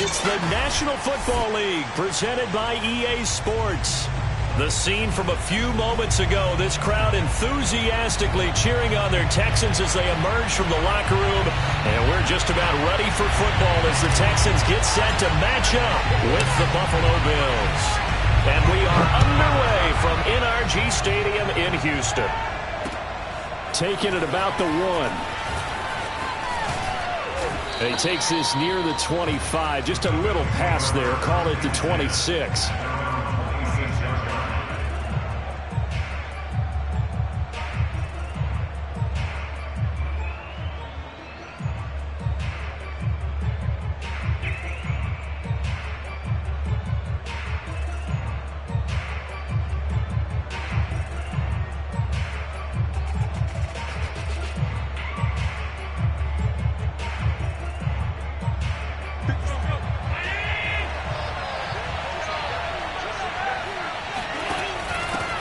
It's the National Football League presented by EA Sports. The scene from a few moments ago, this crowd enthusiastically cheering on their Texans as they emerge from the locker room. And we're just about ready for football as the Texans get set to match up with the Buffalo Bills. And we are underway from NRG Stadium in Houston. Taking it about the 1. He takes this near the 25. Just a little pass there. Call it the 26.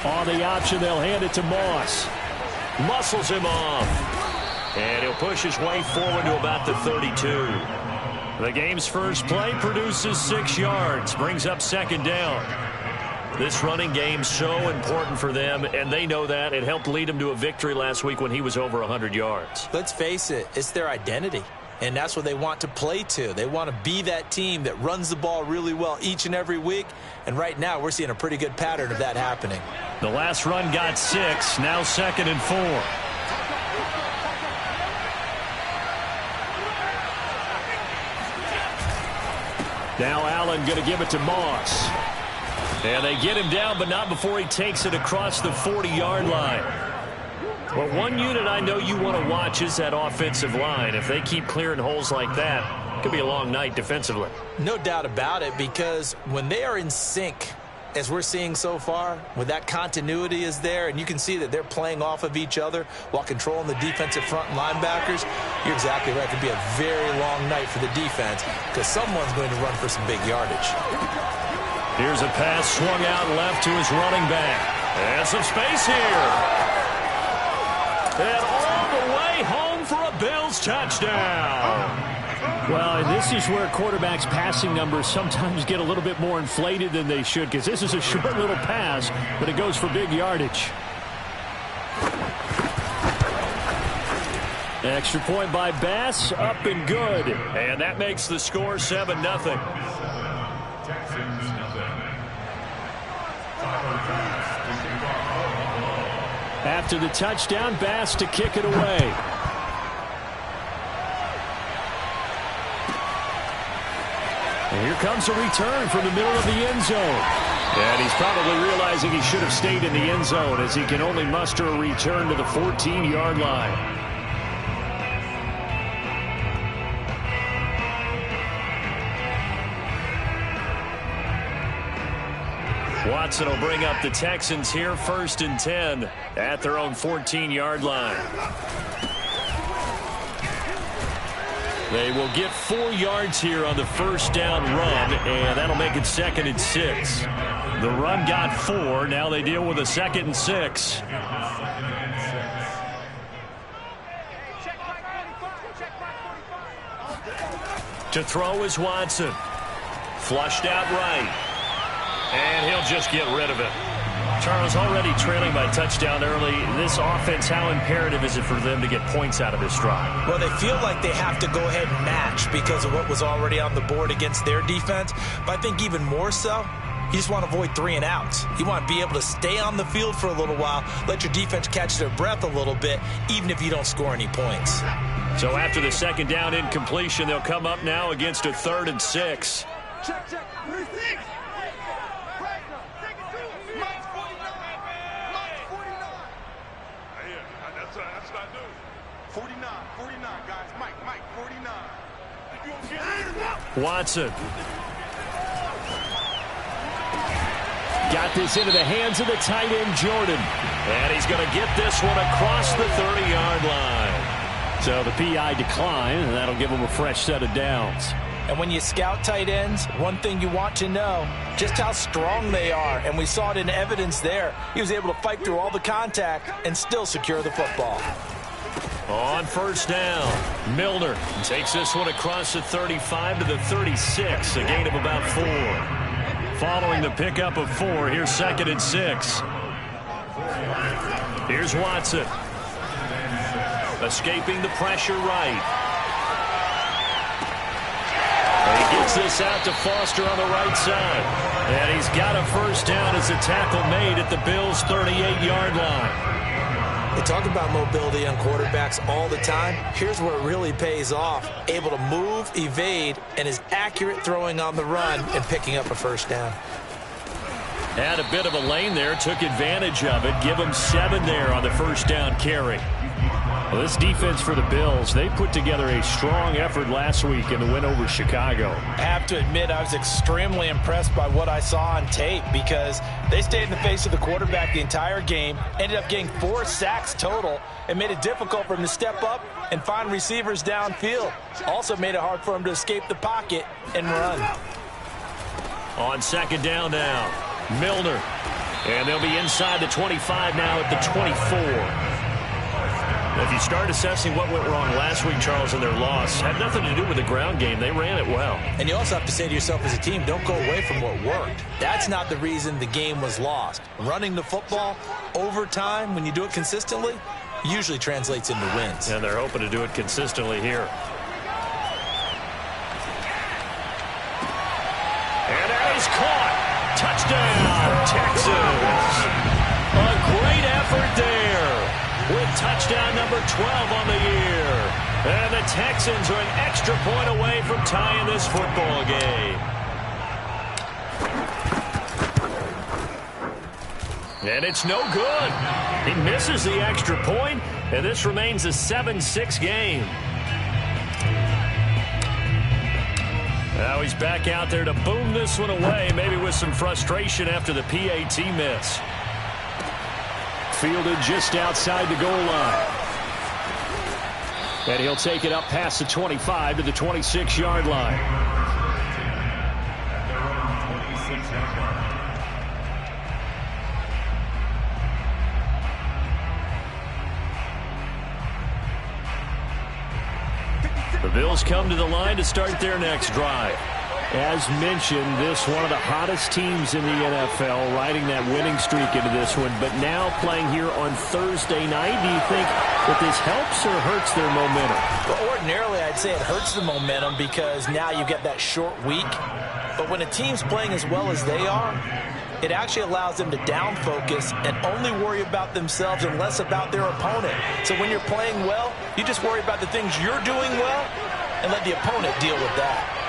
On the option, they'll hand it to Moss. Muscles him off. And he'll push his way forward to about the 32. The game's first play produces 6 yards, brings up second down. This running game's so important for them, and they know that. It helped lead them to a victory last week when he was over 100 yards. Let's face it, it's their identity. And that's what they want to play to. They want to be that team that runs the ball really well each and every week. And right now, we're seeing a pretty good pattern of that happening. The last run got 6. Now 2nd and 4. Now Allen going to give it to Moss. And they get him down, but not before he takes it across the 40-yard line. Well, one unit I know you want to watch is that offensive line. If they keep clearing holes like that, it could be a long night defensively. No doubt about it, because when they are in sync, as we're seeing so far, when that continuity is there, and you can see that they're playing off of each other while controlling the defensive front linebackers, you're exactly right. It could be a very long night for the defense because someone's going to run for some big yardage. Here's a pass swung out left to his running back. And some space here. And all the way home for a Bills touchdown. Well, and this is where quarterbacks' passing numbers sometimes get a little bit more inflated than they should, because this is a short little pass, but it goes for big yardage. Extra point by Bass, up and good. And that makes the score 7-0. After the touchdown, Bass to kick it away. And here comes a return from the middle of the end zone. And he's probably realizing he should have stayed in the end zone as he can only muster a return to the 14-yard line. Watson will bring up the Texans here, 1st and 10 at their own 14-yard line. They will get 4 yards here on the first down run, and that'll make it 2nd and 6. The run got 4. Now they deal with a 2nd and 6. To throw is Watson. Flushed out right. And he'll just get rid of it. Charles, already trailing by touchdown early. This offense, how imperative is it for them to get points out of this drive? Well, they feel like they have to go ahead and match because of what was already on the board against their defense. But I think even more so, you just want to avoid 3 and outs. You want to be able to stay on the field for a little while, let your defense catch their breath a little bit, even if you don't score any points. So after the 2nd down incompletion, they'll come up now against a 3rd and 6. Check. 36. Watson. Got this into the hands of the tight end, Jordan. And he's going to get this one across the 30-yard line. So the PI decline, and that'll give him a fresh set of downs. And when you scout tight ends, one thing you want to know, just how strong they are. And we saw it in evidence there. He was able to fight through all the contact and still secure the football. On first down, Milner takes this one across the 35 to the 36, a gain of about 4. Following the pickup of 4, here's 2nd and 6. Here's Watson. Escaping the pressure right. And he gets this out to Foster on the right side. And he's got a first down as a tackle made at the Bills' 38-yard line. They talk about mobility on quarterbacks all the time. Here's where it really pays off. Able to move, evade, and is accurate throwing on the run and picking up a first down. Had a bit of a lane there, took advantage of it. Give him 7 there on the first down carry. Well, this defense for the Bills, they put together a strong effort last week in the win over Chicago. I have to admit, I was extremely impressed by what I saw on tape because they stayed in the face of the quarterback the entire game, ended up getting 4 sacks total, and made it difficult for him to step up and find receivers downfield. Also made it hard for him to escape the pocket and run. On 2nd down now, Milner. And they'll be inside the 25 now at the 24. If you start assessing what went wrong last week, Charles, in their loss, had nothing to do with the ground game. They ran it well. And you also have to say to yourself as a team, don't go away from what worked. That's not the reason the game was lost. Running the football over time, when you do it consistently, usually translates into wins. And they're hoping to do it consistently here. And that is caught. Touchdown, Texans. A great effort there, with touchdown number 12 on the year. And the Texans are an extra point away from tying this football game. And it's no good. He misses the extra point, and this remains a 7-6 game. Now he's back out there to boom this one away, maybe with some frustration after the PAT miss. Fielded just outside the goal line. And he'll take it up past the 25 to the 26-yard line. The Bills come to the line to start their next drive. As mentioned, this one of the hottest teams in the NFL, riding that winning streak into this one, but now playing here on Thursday night. Do you think that this helps or hurts their momentum? Well, ordinarily, I'd say it hurts the momentum because now you get that short week. But when a team's playing as well as they are, it actually allows them to down focus and only worry about themselves and less about their opponent. So when you're playing well, you just worry about the things you're doing well and let the opponent deal with that.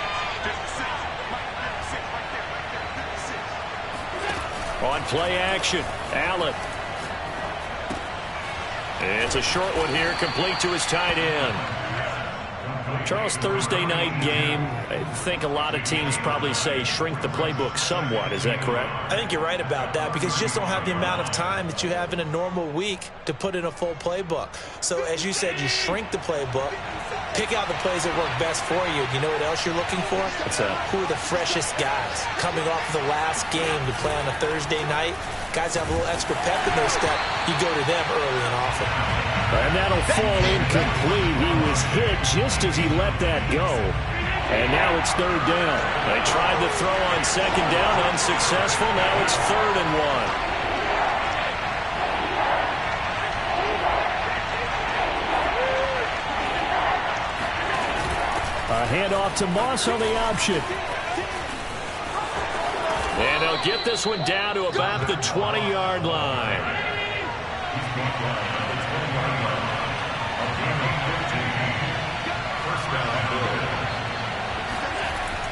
On play action, Allen. It's a short one here, complete to his tight end. Charles, Thursday night game, I think a lot of teams probably say shrink the playbook somewhat. Is that correct? I think you're right about that because you just don't have the amount of time that you have in a normal week to put in a full playbook. So as you said, you shrink the playbook, pick out the plays that work best for you. You know what else you're looking for? What's that? Who are the freshest guys coming off the last game to play on a Thursday night? Guys have a little extra pep in their step. You go to them early and often. And that'll fall incomplete. He was hit just as he let that go. And now it's 3rd down. They tried to throw on 2nd down, unsuccessful. Now it's 3rd and 1. A handoff to Moss on the option. And they'll get this one down to about the 20-yard line.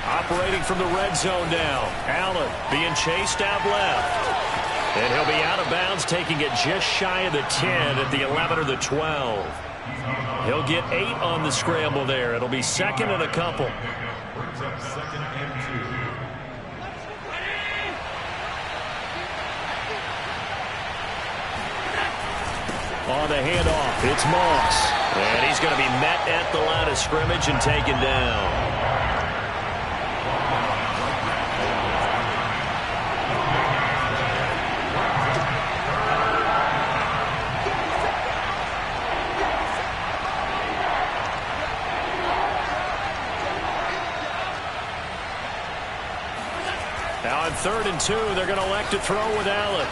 Operating from the red zone now. Allen being chased out left. And he'll be out of bounds, taking it just shy of the 10 at the 11 or the 12. He'll get 8 on the scramble there. It'll be 2nd and a couple. On the handoff, it's Moss. And he's going to be met at the line of scrimmage and taken down. 3rd and 2. They're going to elect to throw with Allen.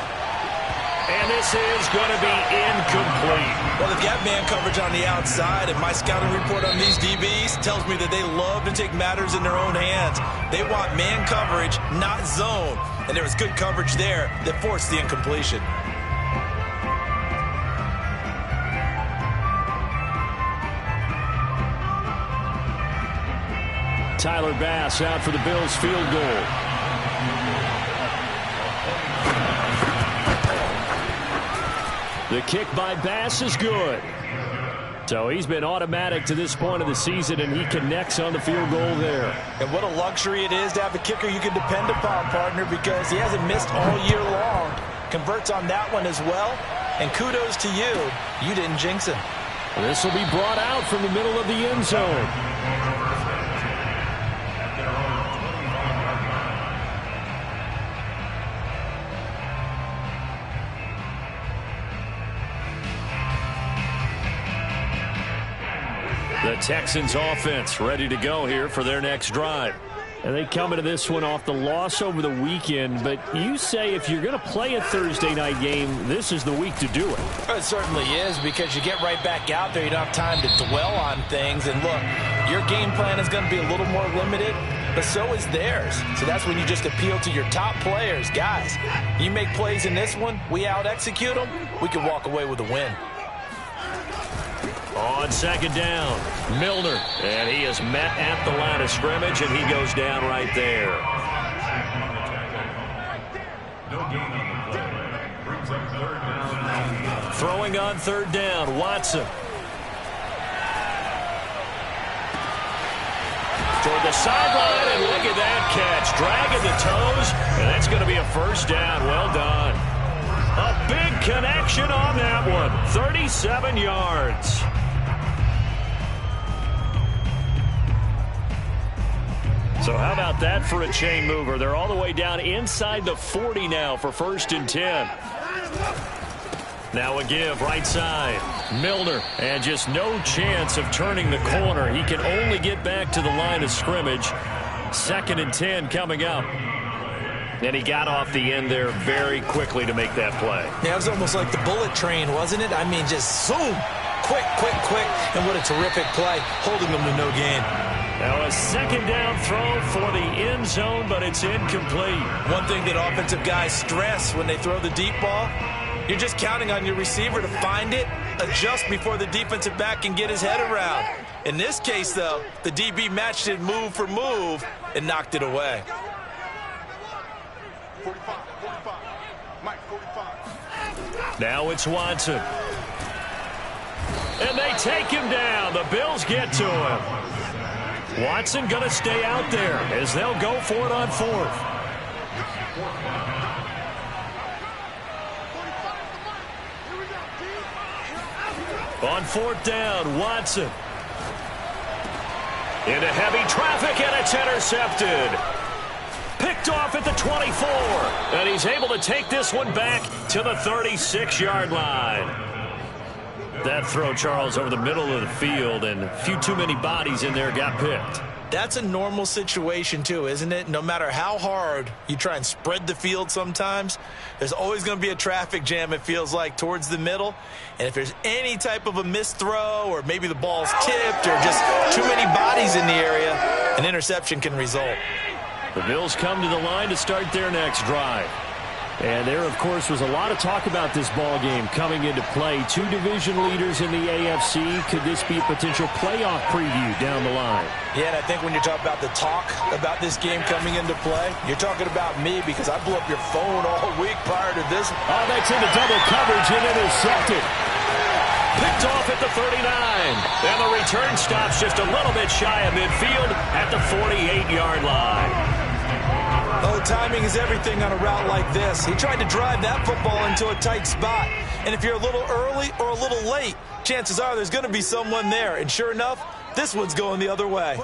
And this is going to be incomplete. Well, they've got man coverage on the outside, and my scouting report on these DBs tells me that they love to take matters in their own hands. They want man coverage, not zone. And there was good coverage there that forced the incompletion. Tyler Bass out for the Bills field goal. The kick by Bass is good. So he's been automatic to this point of the season, and he connects on the field goal there. And what a luxury it is to have a kicker you can depend upon, partner, because he hasn't missed all year long. Converts on that one as well. And kudos to you. You didn't jinx him. This will be brought out from the middle of the end zone. The Texans offense ready to go here for their next drive. And they come into this one off the loss over the weekend, but you say if you're going to play a Thursday night game, this is the week to do it. It certainly is, because you get right back out there. You don't have time to dwell on things. And look, your game plan is going to be a little more limited, but so is theirs. So that's when you just appeal to your top players. Guys, you make plays in this one, we out-execute them, we can walk away with a win. On 2nd down, Milner, and he is met at the line of scrimmage, and he goes down right there. Throwing on 3rd down, Watson. Toward the sideline, and look at that catch. Dragging the toes, and that's going to be a 1st down. Well done. A big connection on that one. 37 yards. So how about that for a chain mover? They're all the way down inside the 40 now for 1st and 10. Now a give right side. Milner, and just no chance of turning the corner. He can only get back to the line of scrimmage. 2nd and 10 coming up. And he got off the end there very quickly to make that play. Yeah, it was almost like the bullet train, wasn't it? I mean, just zoom. Quick, quick, quick. And what a terrific play, holding them to no gain. Now a 2nd down throw for the end zone, but it's incomplete. One thing that offensive guys stress when they throw the deep ball, you're just counting on your receiver to find it, adjust before the defensive back can get his head around. In this case, though, the DB matched it move for move and knocked it away. 45. Mike, 45. Now it's Watson. And they take him down. The Bills get to him. Watson going to stay out there as they'll go for it on 4th. On 4th down, Watson. Into heavy traffic, and it's intercepted. Picked off at the 24. And he's able to take this one back to the 36-yard line. That throw, Charles, over the middle of the field, and a few too many bodies in there got picked. That's a normal situation, too, isn't it? No matter how hard you try and spread the field sometimes, there's always going to be a traffic jam, it feels like, towards the middle. And if there's any type of a missed throw, or maybe the ball's tipped, or just too many bodies in the area, an interception can result. The Bills come to the line to start their next drive. And there, of course, was a lot of talk about this ball game coming into play. 2 division leaders in the AFC. Could this be a potential playoff preview down the line? Yeah, and I think when you talk about the talk about this game coming into play, you're talking about me, because I blew up your phone all week prior to this. Oh, that's into double coverage and intercepted. Picked off at the 39. And the return stops just a little bit shy of midfield at the 48-yard line. Oh, timing is everything on a route like this. He tried to drive that football into a tight spot. And if you're a little early or a little late, chances are there's going to be someone there. And sure enough, this one's going the other way.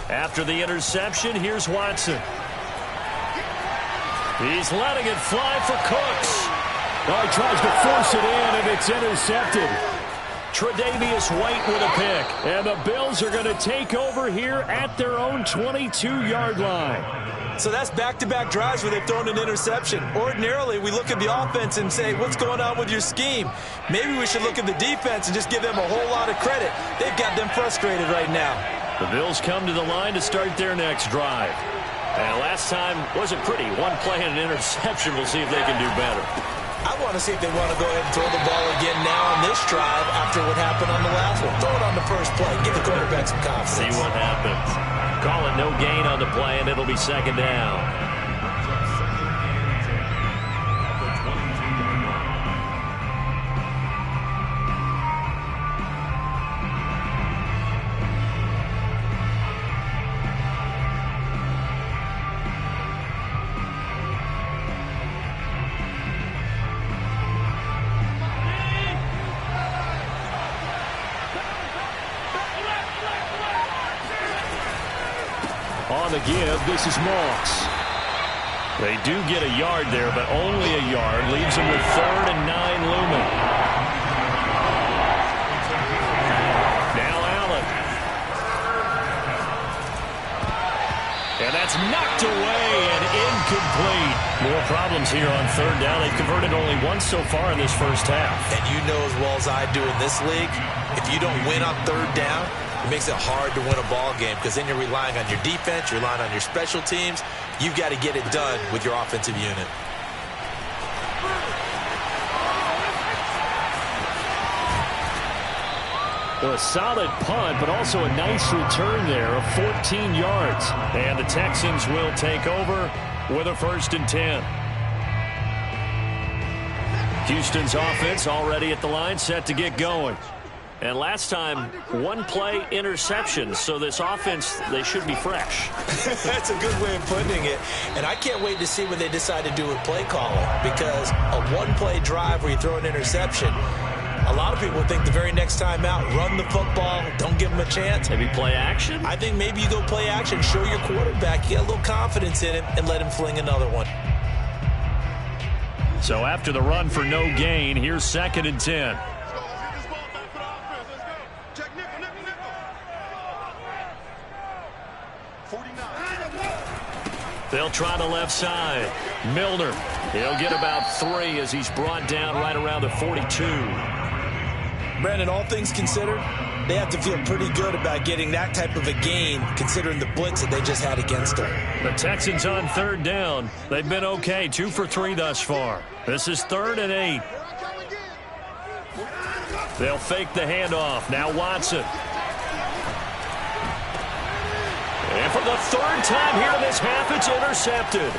After the interception, here's Watson. He's letting it fly for Cooks. Oh, he tries to force it in, and it's intercepted. Tre'Davious White with a pick. And the Bills are going to take over here at their own 22-yard line. So that's back-to-back drives where they've thrown an interception. Ordinarily, we look at the offense and say, what's going on with your scheme? Maybe we should look at the defense and just give them a whole lot of credit. They've got them frustrated right now. The Bills come to the line to start their next drive. And last time wasn't pretty. One play and an interception. We'll see if they can do better. I want to see if they want to go ahead and throw the ball again now on this drive after what happened on the last one. Throw it on the first play. Give the quarterback some confidence. See what happens. Call it no gain on the play, and it'll be second down. On the give, this is Moss. They do get a yard there, but only a yard. Leaves them with 3rd and 9 looming. Now Allen. And that's knocked away and incomplete. More problems here on 3rd down. They've converted only once so far in this first half. And you know as well as I do in this league, if you don't win on 3rd down, it makes it hard to win a ball game because then you're relying on your defense, you're relying on your special teams. You've got to get it done with your offensive unit. A solid punt, but also a nice return there of 14 yards. And the Texans will take over with a 1st and 10. Houston's offense already at the line, set to get going. And last time, one play interception. So this offense, they should be fresh. That's a good way of putting it. And I can't wait to see what they decide to do with play calling. Because a one-play drive where you throw an interception, a lot of people think the very next time out, run the football, don't give them a chance. Maybe play action? I think maybe you go play action, show your quarterback, you got a little confidence in him, and let him fling another one. So after the run for no gain, here's 2nd and 10. They'll try the left side. Milner, he'll get about 3 as he's brought down right around the 42. Brandon, all things considered, they have to feel pretty good about getting that type of a gain considering the blitz that they just had against them. The Texans on 3rd down. They've been okay, 2 for 3 thus far. This is 3rd and 8. They'll fake the handoff. Now Watson. And for the 3rd time here in this half, it's intercepted.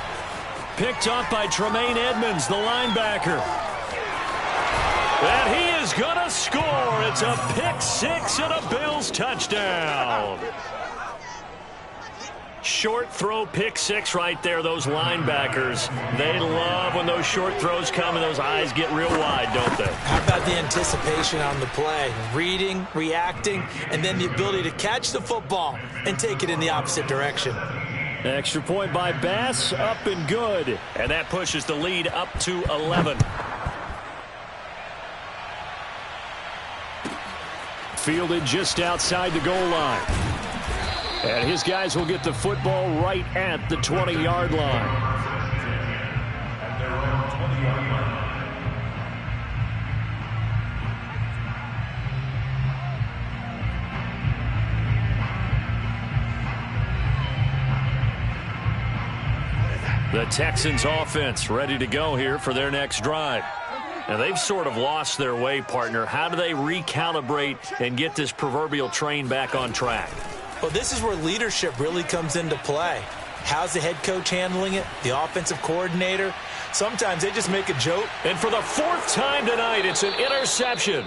Picked up by Tremaine Edmonds, the linebacker. And he is going to score. It's a pick 6 and a Bills touchdown. Short throw pick 6 right there, those linebackers. They love when those short throws come and those eyes get real wide, don't they? How about the anticipation on the play? Reading, reacting, and then the ability to catch the football and take it in the opposite direction. Extra point by Bass, up and good. And that pushes the lead up to 11. Fielded just outside the goal line. And his guys will get the football right at the 20-yard line. The Texans offense ready to go here for their next drive. And they've sort of lost their way, partner. How do they recalibrate and get this proverbial train back on track? Well, this is where leadership really comes into play. How's the head coach handling it? The offensive coordinator? Sometimes they just make a joke. And for the 4th time tonight, it's an interception.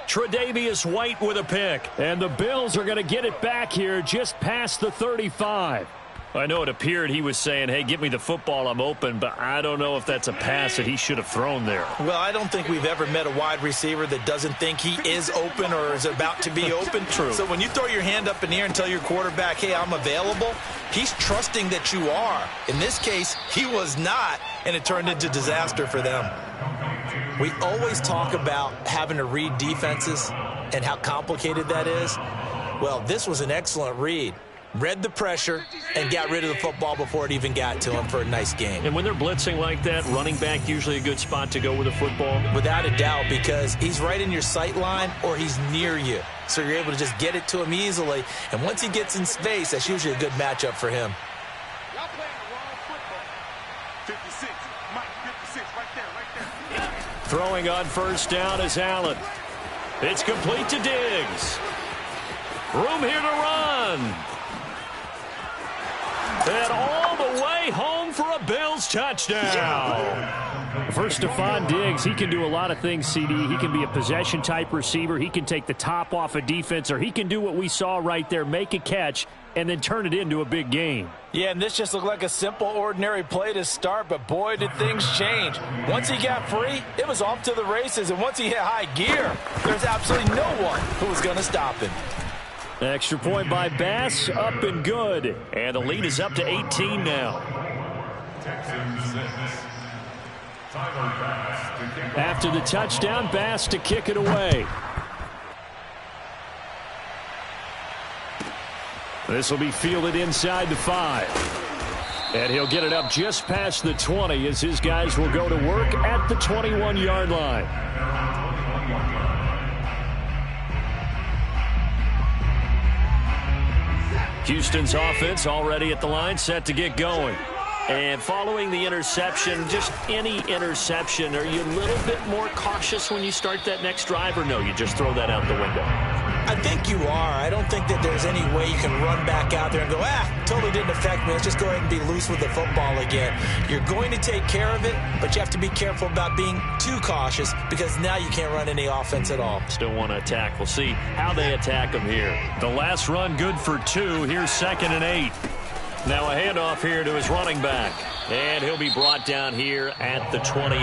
Tre'Davious White with a pick. And the Bills are going to get it back here just past the 35. I know it appeared he was saying, hey, give me the football, I'm open, but I don't know if that's a pass that he should have thrown there. Well, I don't think we've ever met a wide receiver that doesn't think he is open or is about to be open. True. So when you throw your hand up in the air and tell your quarterback, hey, I'm available, he's trusting that you are. In this case, he was not, and it turned into disaster for them. We always talk about having to read defenses and how complicated that is. Well, this was an excellent read. Read the pressure and got rid of the football before it even got to him for a nice game. And when they're blitzing like that, running back usually a good spot to go with a football? Without a doubt, because he's right in your sight line or he's near you. So you're able to just get it to him easily. And once he gets in space, that's usually a good matchup for him. Y'all playing the wrong football. 56. Mike, 56. Right there. Throwing on first down is Allen. It's complete to Diggs. Room here to run. And all the way home for a Bills touchdown. For Stephon Diggs, he can do a lot of things, CD. He can be a possession-type receiver. He can take the top off a defense, or he can do what we saw right there, make a catch, and then turn it into a big game. Yeah, and this just looked like a simple, ordinary play to start, but boy, did things change. Once he got free, it was off to the races, and once he hit high gear, there's absolutely no one who was going to stop him. Extra point by Bass, up and good. And the lead is up to 18 now. After the touchdown, Bass to kick it away. This will be fielded inside the 5. And he'll get it up just past the 20 as his guys will go to work at the 21-yard line. Houston's offense already at the line, set to get going. And following the interception, just any interception, are you a little bit more cautious when you start that next drive, or no, you just throw that out the window? I think you are. I don't think that there's any way you can run back out there and go, totally didn't affect me. Let's just go ahead and be loose with the football again. You're going to take care of it, but you have to be careful about being too cautious because now you can't run any offense at all. Still want to attack. We'll see how they attack them here. The last run good for 2. Here's 2nd and 8. Now a handoff here to his running back. And he'll be brought down here at the 28.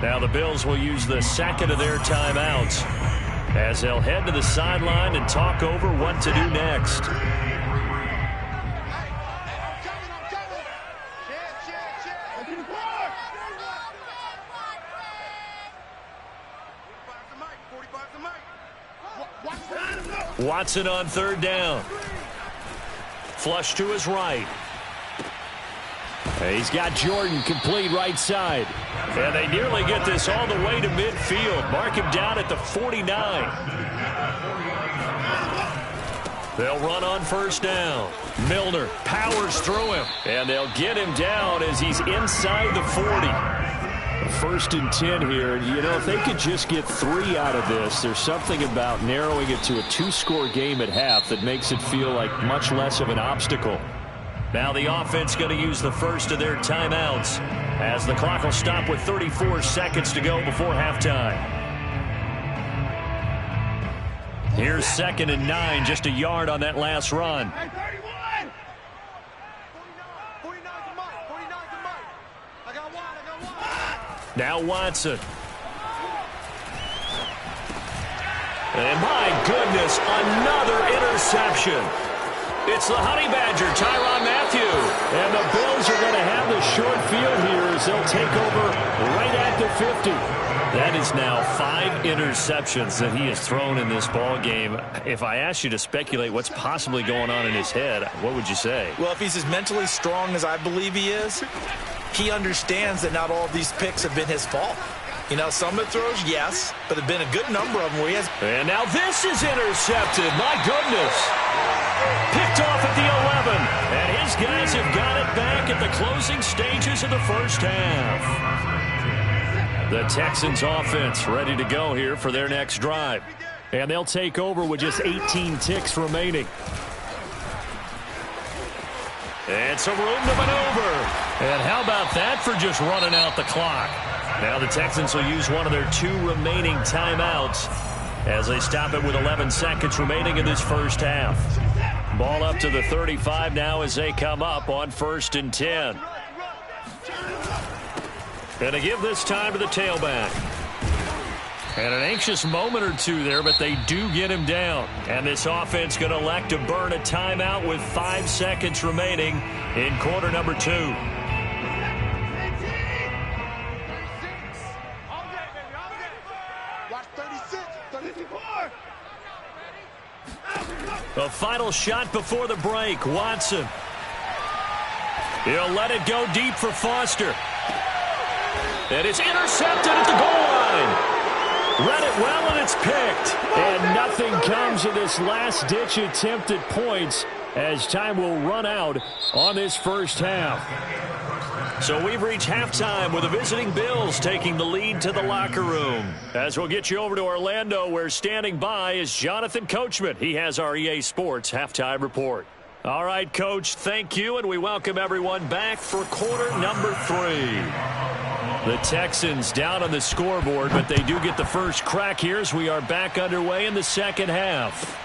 Now the Bills will use the second of their timeouts as they'll head to the sideline and talk over what to do next. Watson on 3rd down. Flush to his right. He's got Jordan complete right side. And they nearly get this all the way to midfield. Mark him down at the 49. They'll run on 1st down. Milner powers through him. And they'll get him down as he's inside the 40. 1st and 10 here. You know, if they could just get 3 out of this, there's something about narrowing it to a 2-score game at half that makes it feel like much less of an obstacle. Now the offense going to use the first of their timeouts as the clock will stop with 34 seconds to go before halftime. Here's 2nd and 9, just a yard on that last run. Now Watson. And my goodness, another interception. It's the Honey Badger, Tyrann Mathieu. And the Bills are going to have the short field here as they'll take over right at the 50. That is now 5 interceptions that he has thrown in this ball game. If I asked you to speculate what's possibly going on in his head, what would you say? Well, if he's as mentally strong as I believe he is, he understands that not all of these picks have been his fault. You know, some of the throws, yes, but there have been a good number of them where he has. And now this is intercepted. My goodness. Picked off at the 11. And his guys have got it back at the closing stages of the first half. The Texans offense ready to go here for their next drive. And they'll take over with just 18 ticks remaining. And some room to maneuver. And how about that for just running out the clock? Now the Texans will use one of their 2 remaining timeouts as they stop it with 11 seconds remaining in this first half. Ball up to the 35 now as they come up on 1st and 10. Going to give this time to the tailback. And an anxious moment or 2 there, but they do get him down. And this offense going to elect to burn a timeout with 5 seconds remaining in quarter number 2. A final shot before the break. Watson. He'll let it go deep for Foster. And it's intercepted at the goal line. Read it well, and it's picked. And nothing comes of this last-ditch attempt at points as time will run out on this first half. So we've reached halftime with the visiting Bills taking the lead to the locker room. As we'll get you over to Orlando, where standing by is Jonathan Coachman. He has our EA Sports halftime report. All right, Coach, thank you, and we welcome everyone back for quarter number 3. The Texans down on the scoreboard, but they do get the first crack here as we are back underway in the second half.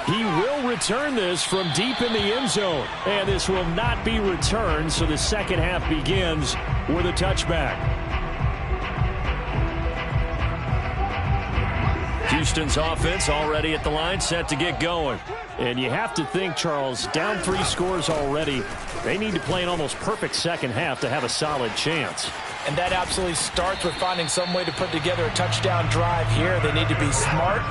He will return this from deep in the end zone, and this will not be returned, so the second half begins with a touchback. Houston's offense already at the line, set to get going. And you have to think, Charles, down 3 scores already, they need to play an almost perfect second half to have a solid chance. And that absolutely starts with finding some way to put together a touchdown drive here. They need to be smart,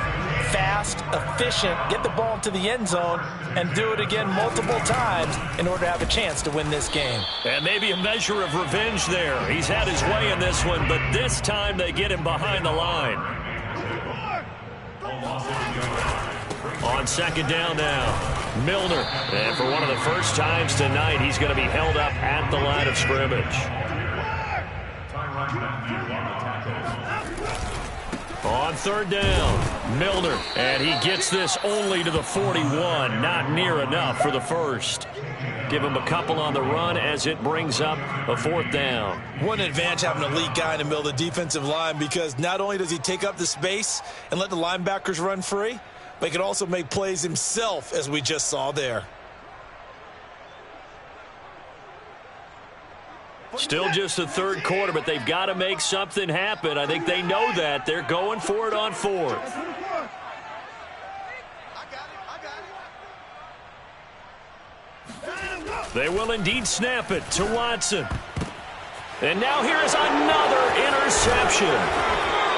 fast, efficient, get the ball into the end zone, and do it again multiple times in order to have a chance to win this game. And maybe a measure of revenge there. He's had his way in this one, but this time they get him behind the line. On second down now, Milner. And for one of the first times tonight, he's going to be held up at the line of scrimmage. On third down, Milner, and he gets this only to the 41, not near enough for the first. Give him a couple on the run as it brings up a fourth down. What an advantage having an elite guy in the middle of the defensive line, because not only does he take up the space and let the linebackers run free, but he can also make plays himself, as we just saw there. Still just the third quarter, but they've got to make something happen. I think they know that. They're going for it on fourth. They will indeed snap it to Watson. And now here is another interception.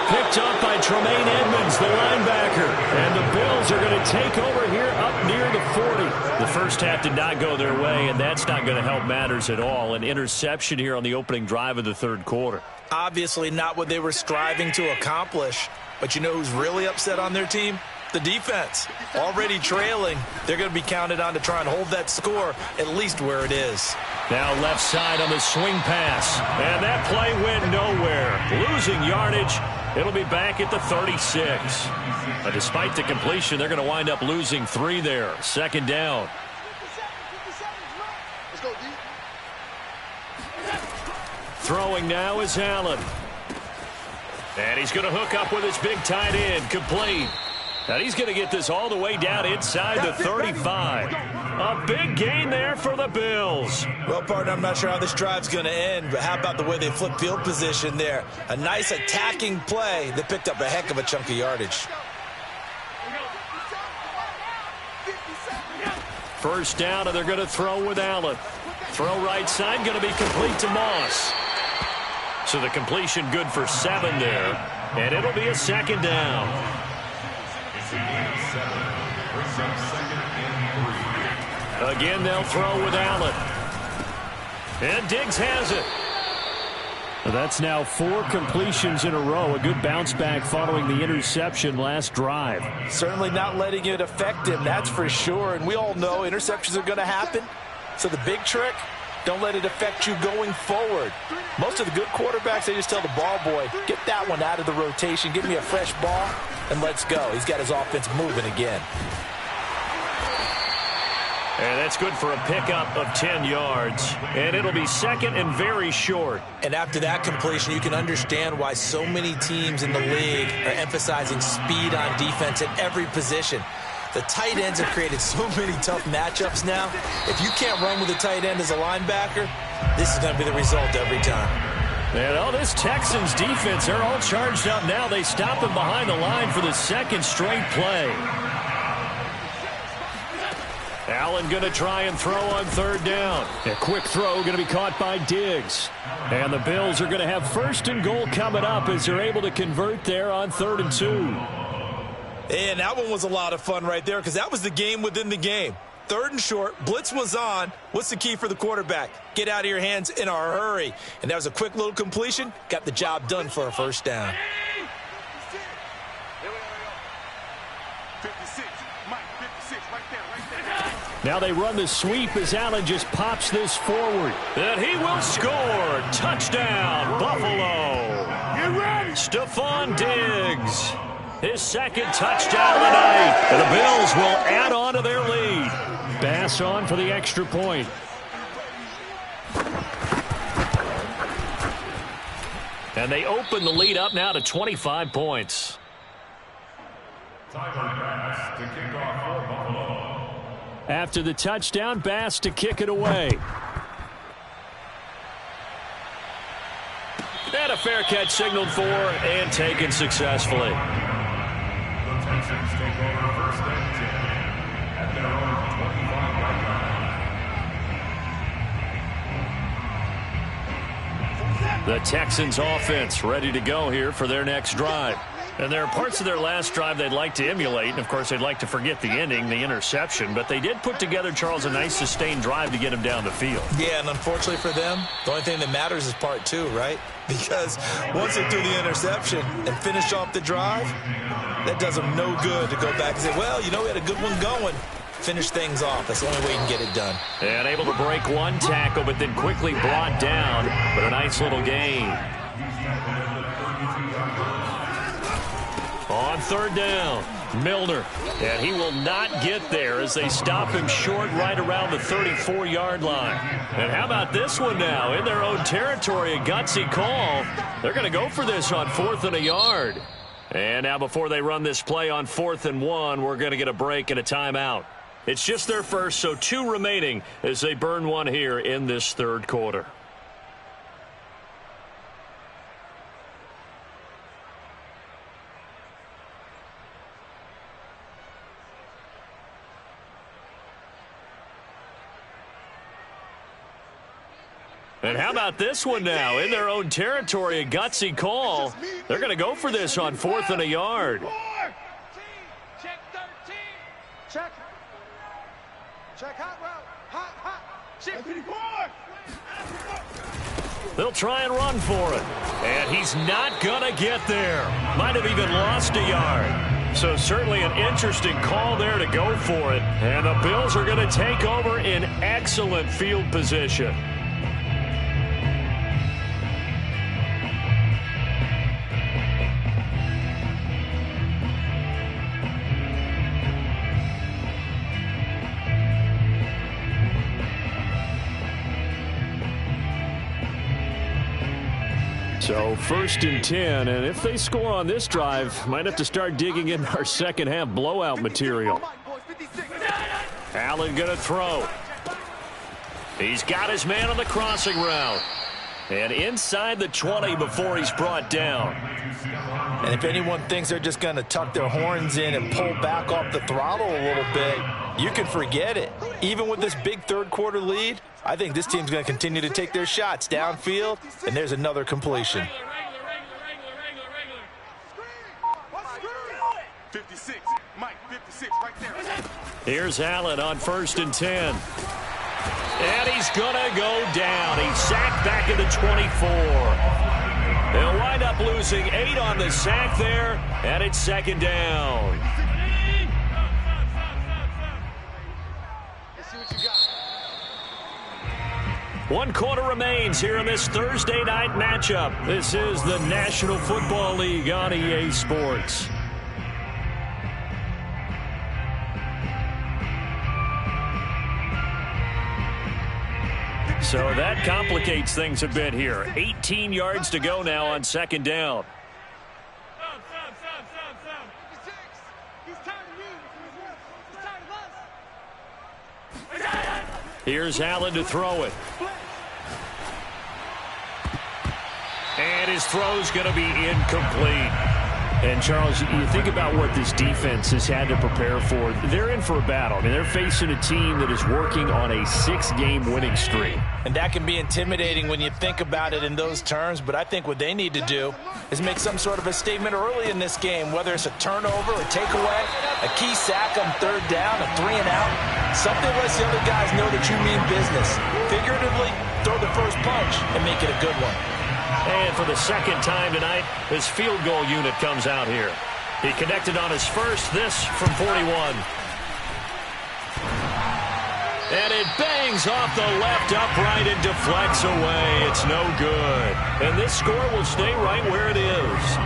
Picked up by Tremaine Edmonds, the linebacker. And the Bills are going to take over here up near the 40. The first half did not go their way, and that's not going to help matters at all. An interception here on the opening drive of the third quarter. Obviously not what they were striving to accomplish. But you know who's really upset on their team? The defense. Already trailing. They're going to be counted on to try and hold that score at least where it is. Now left side on the swing pass. And that play went nowhere. Losing yardage. It'll be back at the 36. But despite the completion, they're going to wind up losing 3 there. Second down. Throwing now is Allen. And he's going to hook up with his big tight end. Complete. And he's going to get this all the way down inside the 35. A big gain there for the Bills. Well, partner, I'm not sure how this drive's going to end, but how about the way they flip field position there? A nice attacking play that picked up a heck of a chunk of yardage. First down, and they're going to throw with Allen. Throw right side, going to be complete to Moss. So the completion good for 7 there, and it'll be a second down. Again, they'll throw with Allen. And Diggs has it. That's now 4 completions in a row. A good bounce back following the interception last drive. Certainly not letting it affect him, that's for sure. And we all know interceptions are going to happen. So the big trick, don't let it affect you going forward. Most of the good quarterbacks, they just tell the ball boy, get that one out of the rotation, give me a fresh ball, and let's go. He's got his offense moving again. And that's good for a pickup of 10 yards. And it'll be second and very short. And after that completion, you can understand why so many teams in the league are emphasizing speed on defense at every position. The tight ends have created so many tough matchups now. If you can't run with a tight end as a linebacker, this is going to be the result every time. And all this Texans defense, they're all charged up now. They stop him behind the line for the second straight play. Allen going to try and throw on third down. A quick throw going to be caught by Diggs. And the Bills are going to have first and goal coming up as they're able to convert there on 3rd and 2. And that one was a lot of fun right there because that was the game within the game. 3rd and short, blitz was on. What's the key for the quarterback? Get out of your hands in a hurry. And that was a quick little completion. Got the job done for a first down. 56, Mike, 56, right there. Now they run the sweep as Allen just pops this forward. And he will score. Touchdown, Buffalo. Stephon Diggs. His 2nd touchdown of the night. And the Bills will add on to their lead. Bass on for the extra point. And they open the lead up now to 25 points. After the touchdown, Bass to kick it away. And a fair catch signaled for and taken successfully. The Texans offense ready to go here for their next drive. And there are parts of their last drive they'd like to emulate. And, of course, they'd like to forget the ending, the interception. But they did put together, Charles, a nice sustained drive to get him down the field. Yeah, and unfortunately for them, the only thing that matters is part 2, right? Because once they threw the interception and finished off the drive, that does them no good to go back and say, well, you know, we had a good one going. Finish things off. That's the only way you can get it done. And able to break one tackle, but then quickly brought down. But a nice little gain. On 3rd down, Milner. And he will not get there as they stop him short right around the 34-yard line. And how about this one now? In their own territory, a gutsy call. They're going to go for this on 4th and a yard. And now before they run this play on 4th and 1, we're going to get a break and a timeout. It's just their first, so 2 remaining as they burn one here in this 3rd quarter. And how about this one now? In their own territory, a gutsy call. They're going to go for this on 4th and a yard. Check 13. Check. Check hot route. Hot. Check 54. They'll try and run for it. And he's not going to get there. Might have even lost a yard. So certainly an interesting call there to go for it. And the Bills are going to take over in excellent field position. So 1st and 10, and if they score on this drive, might have to start digging in our second half blowout material. Allen going to throw. He's got his man on the crossing route. And inside the 20 before he's brought down. And if anyone thinks they're just going to tuck their horns in and pull back off the throttle a little bit, you can forget it. Even with this big 3rd quarter lead, I think this team's going to continue to take their shots downfield, and there's another completion. 56, Mike, 56, right there. Here's Allen on 1st and 10. And he's going to go down. He's sacked back at the 24. They'll wind up losing 8 on the sack there, and it's 2nd down. Let's see what you got. 1 quarter remains here in this Thursday night matchup. This is the National Football League on EA Sports. So that complicates things a bit here. 18 yards to go now on 2nd down. Here's Allen to throw it. And his throw's going to be incomplete. And, Charles, you think about what this defense has had to prepare for. They're in for a battle. I mean, they're facing a team that is working on a 6-game winning streak. And that can be intimidating when you think about it in those terms, but I think what they need to do is make some sort of a statement early in this game, whether it's a turnover, a takeaway, a key sack on third down, a 3-and-out, something lets the other guys know that you mean business. Figuratively, throw the first punch and make it a good one. And for the second time tonight, his field goal unit comes out here. He connected on his first, this from 41. And it bangs off the left upright and deflects away. It's no good. And this score will stay right where it is.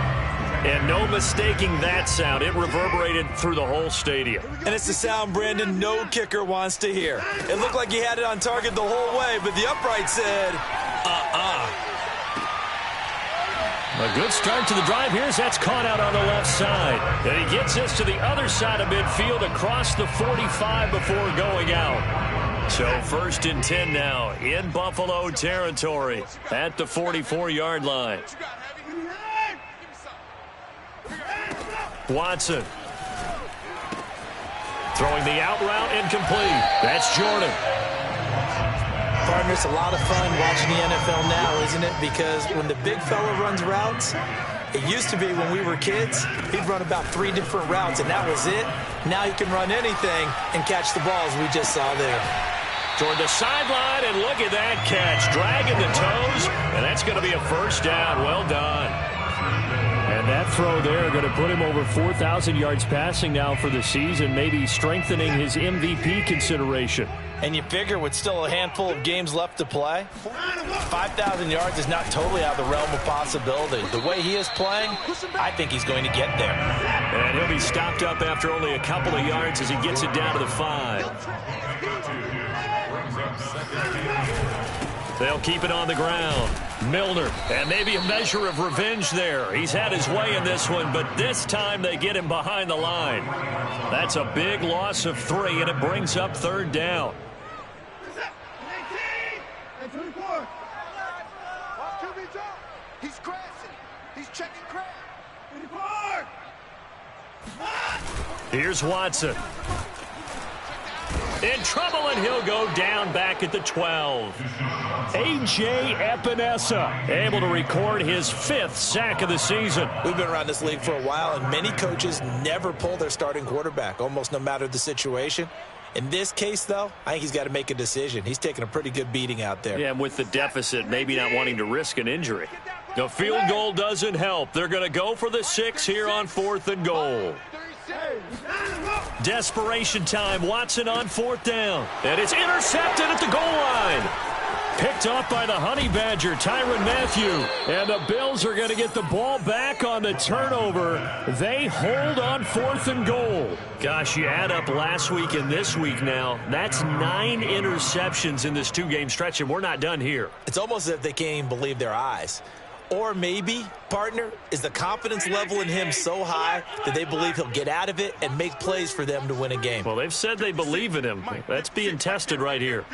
And no mistaking that sound. It reverberated through the whole stadium. And it's the sound, Brandon, no kicker wants to hear. It looked like he had it on target the whole way, but the upright said, A good start to the drive here as that's caught out on the left side. And he gets this to the other side of midfield across the 45 before going out. So 1st and 10 now in Buffalo territory at the 44-yard line. Watson. Throwing the out route incomplete. That's Jordan. Partner, it's a lot of fun watching the NFL now, isn't it? Because when the big fella runs routes, it used to be when we were kids, he'd run about 3 different routes, and that was it. Now he can run anything and catch the balls we just saw there. Toward the sideline, and look at that catch. Dragging the toes, and that's going to be a first down. Well done. And that throw there going to put him over 4,000 yards passing now for the season, maybe strengthening his MVP consideration. And you figure with still a handful of games left to play, 5,000 yards is not totally out of the realm of possibility. The way he is playing, I think he's going to get there. And he'll be stopped up after only a couple of yards as he gets it down to the 5. They'll keep it on the ground. Milner, and maybe a measure of revenge there. He's had his way in this one, but this time they get him behind the line. That's a big loss of 3, and it brings up 3rd down. He's crashing. He's checking crash. Here's Watson. In trouble, and he'll go down back at the 12. A.J. Epinesa able to record his 5th sack of the season. We've been around this league for a while, and many coaches never pull their starting quarterback, almost no matter the situation. In this case, though, I think he's got to make a decision. He's taking a pretty good beating out there. Yeah, and with the deficit, maybe not wanting to risk an injury. The field goal doesn't help. They're going to go for the 6 here on 4th and goal. Desperation time. Watson on 4th down. And it's intercepted at the goal line. Picked off by the Honey Badger, Tyrann Mathieu. And the Bills are going to get the ball back on the turnover. They hold on 4th and goal. Gosh, you add up last week and this week now. That's 9 interceptions in this 2-game stretch, and we're not done here. It's almost as if they can't even believe their eyes. Or maybe, partner, is the confidence level in him so high that they believe he'll get out of it and make plays for them to win a game. Well, they've said they believe in him. That's being tested right here.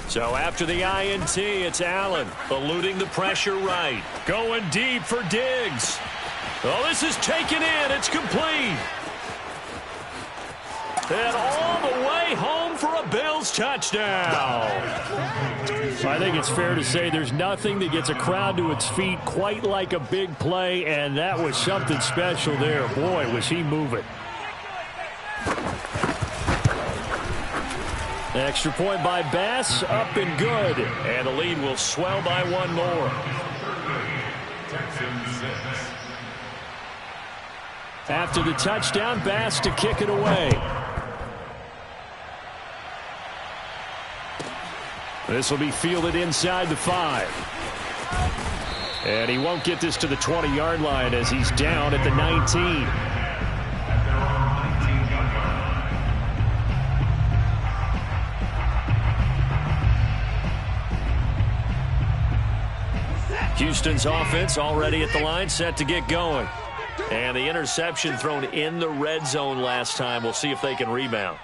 So after the INT, it's Allen eluding the pressure right. Going deep for Diggs. Oh, this is taken in. It's complete. And all the way home for a Bills touchdown. I think it's fair to say there's nothing that gets a crowd to its feet quite like a big play, and that was something special there. Boy, was he moving. Extra point by Bass, up and good. And the lead will swell by 1 more. After the touchdown, Bass to kick it away. This will be fielded inside the 5. And he won't get this to the 20-yard line as he's down at the 19. Houston's offense already at the line, set to get going. And the interception thrown in the red zone last time. We'll see if they can rebound.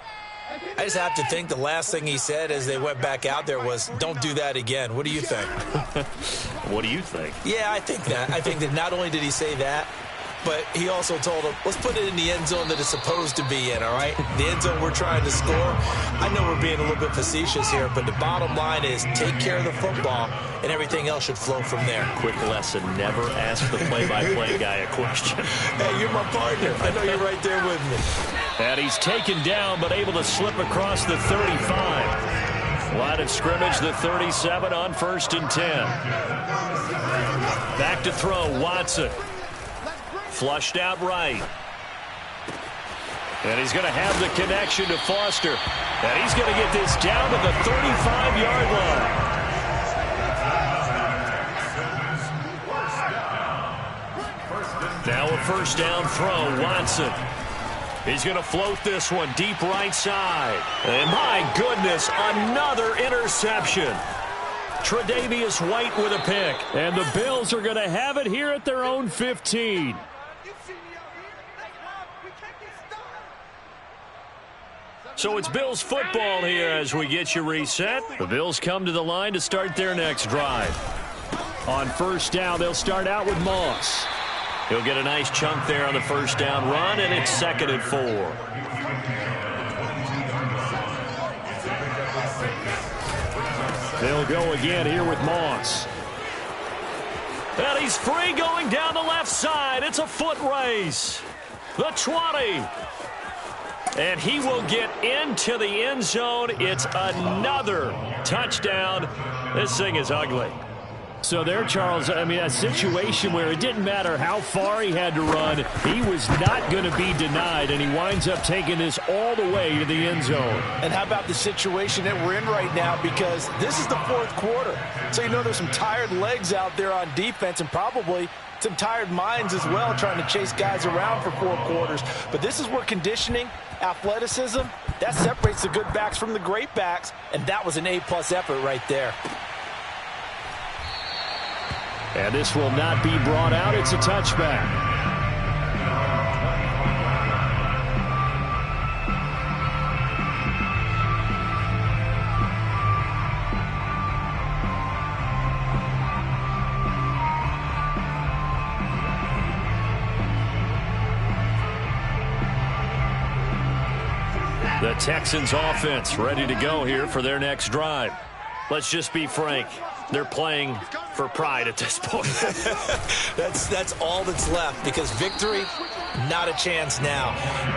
I just have to think the last thing he said as they went back out there was, don't do that again. What do you think? What do you think? Yeah, I think that. I think that not only did he say that, but he also told him, let's put it in the end zone that it's supposed to be in, all right? The end zone we're trying to score. I know we're being a little bit facetious here, but the bottom line is take care of the football, and everything else should flow from there. Quick lesson, never ask the play-by-play guy a question. Hey, you're my partner. I know you're right there with me. And he's taken down, but able to slip across the 35. Line of scrimmage, the 37 on 1st and 10. Back to throw, Watson. Flushed out right. And he's going to have the connection to Foster. And he's going to get this down to the 35-yard line. Now a first down throw, Watson. He's going to float this one deep right side. And my goodness, another interception. Tre'Davious White with a pick. And the Bills are going to have it here at their own 15. So it's Bills football here as we get you reset. The Bills come to the line to start their next drive. On first down, they'll start out with Moss. He'll get a nice chunk there on the first down run, and it's 2nd and 4. They'll go again here with Moss. And he's free going down the left side. It's a foot race. The 20. And he will get into the end zone. It's another touchdown. This thing is ugly. So there, Charles, I mean, a situation where it didn't matter how far he had to run, he was not going to be denied, and he winds up taking this all the way to the end zone. And how about the situation that we're in right now, because this is the 4th quarter. So you know there's some tired legs out there on defense and probably some tired minds as well trying to chase guys around for 4 quarters. But this is where conditioning, athleticism, that separates the good backs from the great backs, and that was an A-plus effort right there. And this will not be brought out. It's a touchback. The Texans offense ready to go here for their next drive. Let's just be frank. They're playing for pride at this point. That's all that's left, because victory, not a chance now.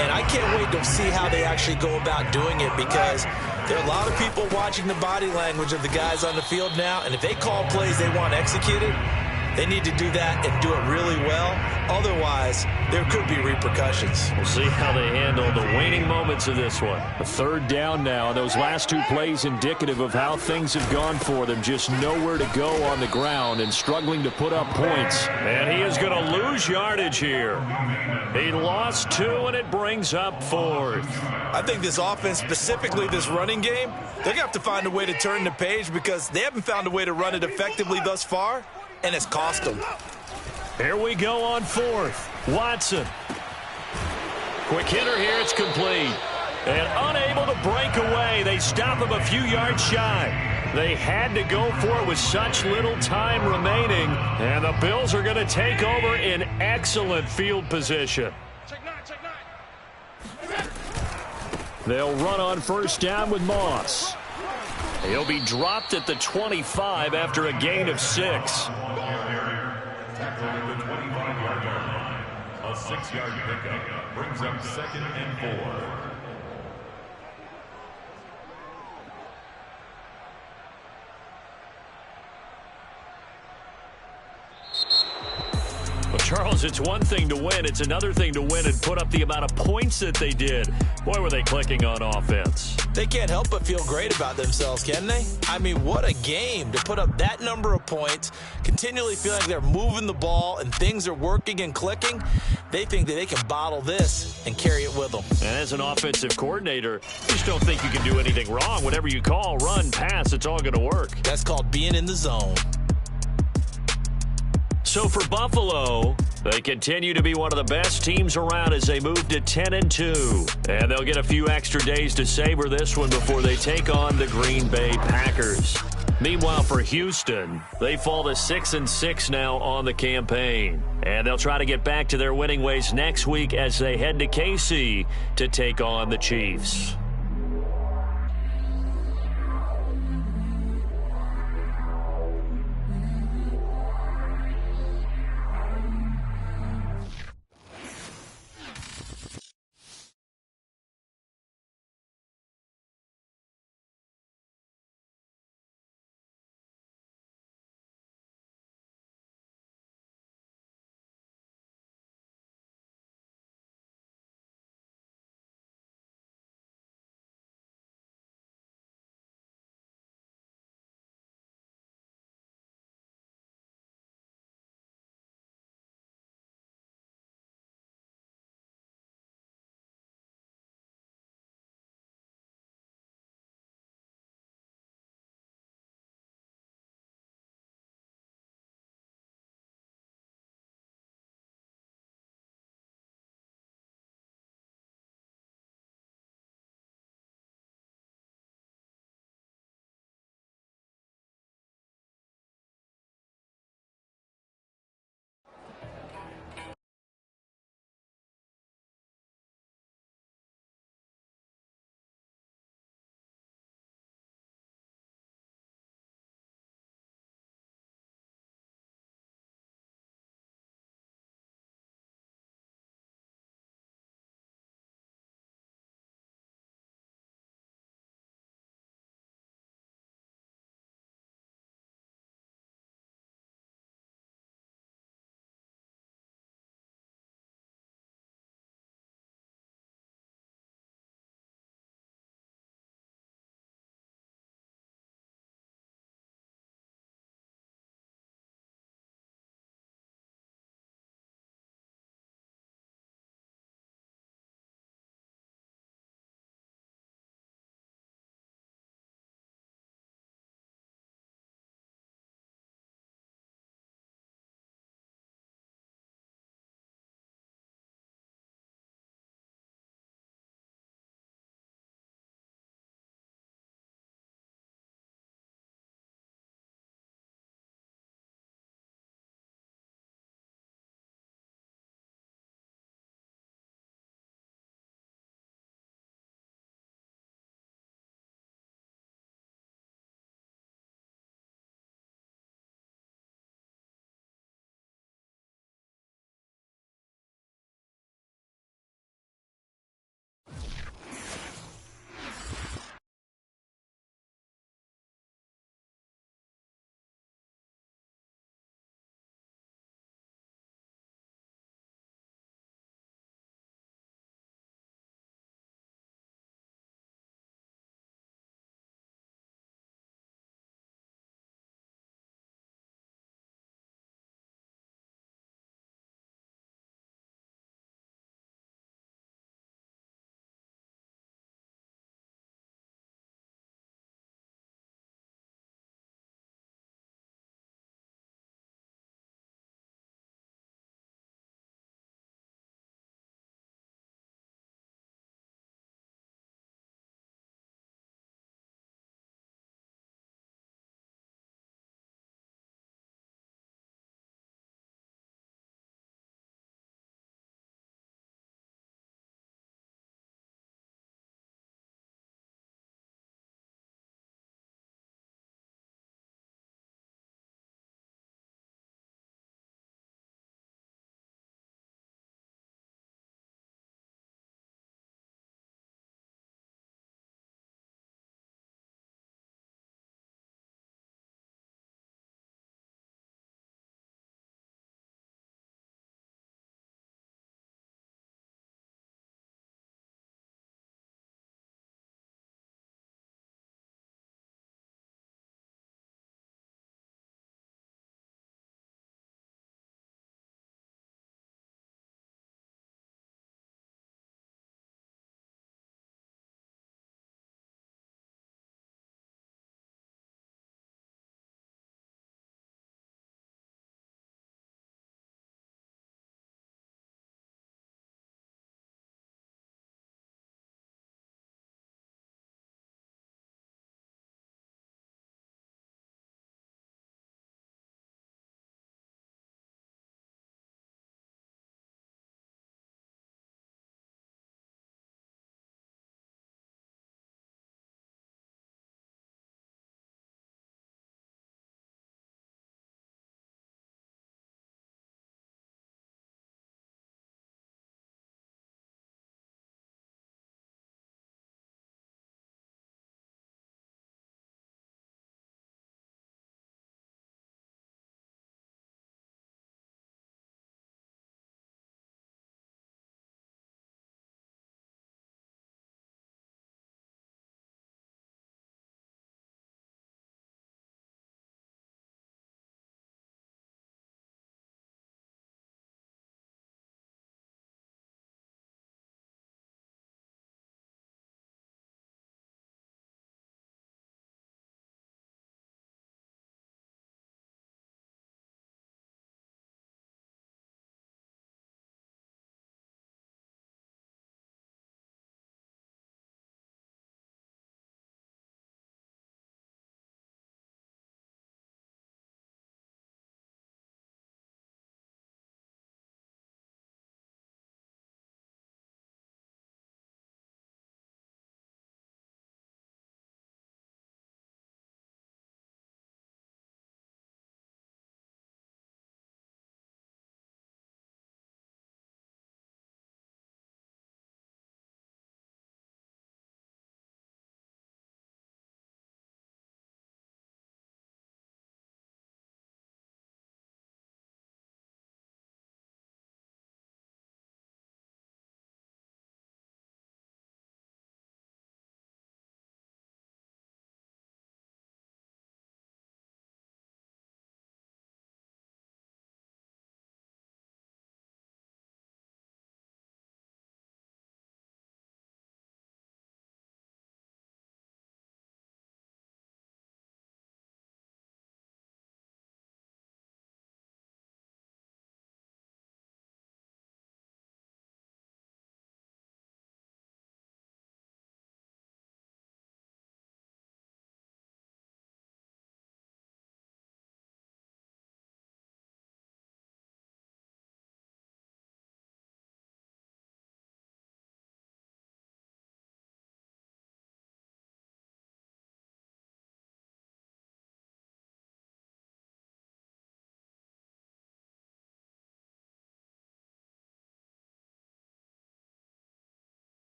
And I can't wait to see how they actually go about doing it, because there are a lot of people watching the body language of the guys on the field now, and if they call plays they want executed, they need to do that and do it really well. Otherwise, there could be repercussions. We'll see how they handle the waning moments of this one. A 3rd down now. Those last 2 plays indicative of how things have gone for them. Just nowhere to go on the ground and struggling to put up points. And he is going to lose yardage here. He lost 2, and it brings up 4th. I think this offense, specifically this running game, they're going to have to find a way to turn the page, because they haven't found a way to run it effectively thus far, and it's cost them. Here we go on 4th. Watson. Quick hitter here. It's complete. And unable to break away. They stop him a few yards shy. They had to go for it with such little time remaining. And the Bills are going to take over in excellent field position. They'll run on first down with Moss. He'll be dropped at the 25 after a gain of 6. A 6-yard pickup brings up 2nd and 4. Well, Charles, it's one thing to win. It's another thing to win and put up the amount of points that they did. Boy, were they clicking on offense. They can't help but feel great about themselves, can they? I mean, what a game to put up that number of points, continually feeling like they're moving the ball and things are working and clicking. They think that they can bottle this and carry it with them. And as an offensive coordinator, you just don't think you can do anything wrong. Whatever you call, run, pass, it's all going to work. That's called being in the zone. So for Buffalo, They continue to be one of the best teams around as they move to 10-2. And they'll get a few extra days to savor this one before they take on the Green Bay Packers. Meanwhile, for Houston, they fall to 6-6 now on the campaign. And they'll try to get back to their winning ways next week as they head to KC to take on the Chiefs.